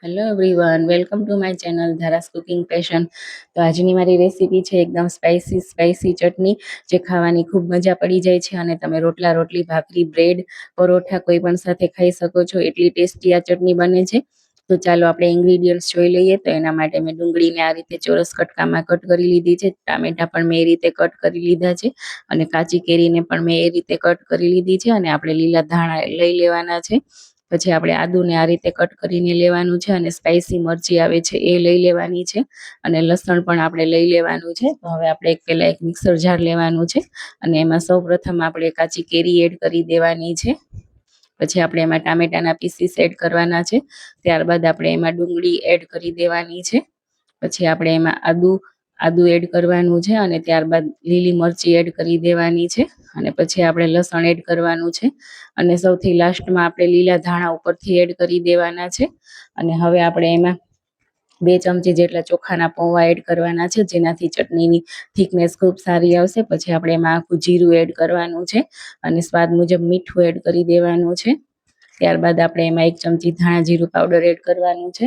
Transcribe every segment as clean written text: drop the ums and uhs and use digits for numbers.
Hello everyone, welcome to my channel Dhara's cooking passion. તો આજની મારી રેસીપી છે એકદમ સ્પાઇસી ચટણી, જે ખાવાની ખૂબ મજા પડી જાય છે અને તમે રોટલા, રોટલી, ભાખરી, બ્રેડ, પરોઠા કોઈ પણ સાથે ખાઈ શકો છો. એટલી ટેસ્ટી આ ચટણી બને છે. તો ચાલો આપણે ઇન્ગ્રીડિયન્ટ્સ જોઈ લઈએ. તો એના માટે મેં ડુંગળીને આ રીતે ચોરસ કટકામાં કટ કરી લીધી છે. ટામેટા પણ મેં એ રીતે કટ કરી લીધા છે અને કાચી કેરીને પણ મેં એ રીતે કટ કરી લીધી છે. અને આપણે લીલા ધાણા લઈ લેવાના છે. પછી આપણે આદુને આ રીતે કટ કરીને લેવાનું છે અને સ્પાઈસી મરચી આવે છે એ લઈ લેવાની છે અને લસણ પણ આપણે લઈ લેવાનું છે. તો હવે આપણે પહેલા એક મિક્સર જાર લેવાનું છે અને એમાં સૌપ્રથમ આપણે કાચી કેરી એડ કરી દેવાની છે. પછી આપણે એમાં ટામેટાના પીસીસ એડ કરવાના છે. ત્યારબાદ આપણે એમાં ડુંગળી એડ કરી દેવાની છે. પછી આપણે એમાં આદુ એડ કરવાનું છે અને ત્યારબાદ લીલી મરચી એડ કરી દેવાની છે અને પછી આપણે લસણ એડ કરવાનું છે અને સૌથી લાસ્ટમાં આપણે લીલા ધાણા ઉપરથી એડ કરી દેવાના છે. અને હવે આપણે એમાં 2 ચમચી જેટલા ચોખાના પૌવા એડ કરવાના છે, જેનાથી ચટણીની થિકનેસ ખૂબ સારી આવશે. પછી આપણે એમાં આખું જીરું એડ કરવાનું છે અને સ્વાદ મુજબ મીઠું એડ કરી દેવાનું છે. ત્યારબાદ આપણે એમાં 1 ચમચી ધાણા જીરું પાવડર એડ કરવાનું છે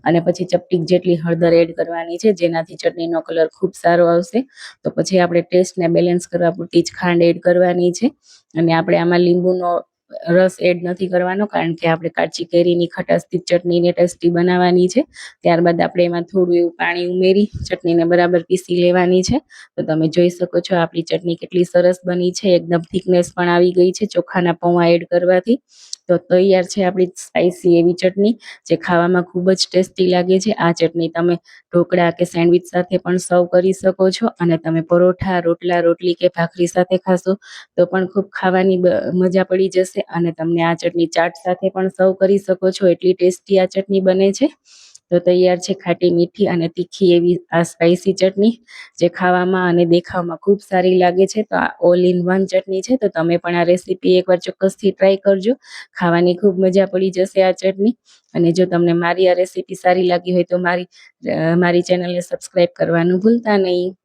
અને પછી ચપટીક જેટલી હળદર એડ કરવાની છે, જેનાથી ચટણીનો કલર ખૂબ સારો આવશે. તો પછી આપણે ટેસ્ટને બેલેન્સ કરવા પૂરતી જ ખાંડ એડ કરવાની છે અને આપણે આમાં લીંબુનો રસ એડ નથી કરવાનો, કારણ કે આપણે કાચી કેરીની ખટાશથી ચટણીને ટેસ્ટી બનાવવાની છે. ત્યારબાદ આપણે એમાં થોડું એવું પાણી ઉમેરી ચટણીને બરાબર પીસી લેવાની છે. તો તમે જોઈ શકો છો આપણી ચટણી કેટલી સરસ બની છે. એકદમ થિકનેસ પણ આવી ગઈ છે ચોખાના પૌવા એડ કરવાથી. તો તૈયાર છે આપણી સ્પાઈસી એવી ચટણી, જે ખાવામાં ખૂબ જ ટેસ્ટી લાગે છે. આ ચટણી તમે ઢોકળા કે સેન્ડવિચ સાથે પણ સર્વ કરી શકો છો અને તમે પરોઠા, રોટલા, રોટલી કે ભાખરી સાથે ખાશો તો પણ ખૂબ ખાવાની મજા પડી જશે. અને તમને આ ચટણી ચાટ સાથે પણ સર્વ કરી શકો છો. એટલી ટેસ્ટી આ ચટણી બને છે. તો તૈયાર છે ખાટી, મીઠી અને તીખી એવી આ સ્પાઈસી ચટણી, જે ખાવામાં અને દેખાવમાં ખૂબ સારી લાગે છે. તો આ ઓલ ઇન વન ચટણી છે. તો તમે પણ આ રેસીપી એકવાર ચોક્કસથી ટ્રાય કરજો. ખાવાની ખૂબ મજા પડી જશે આ ચટણી. અને જો તમને મારી આ રેસીપી સારી લાગી હોય તો મારી ચેનલને સબસ્ક્રાઈબ કરવાનું ભૂલતા નહીં.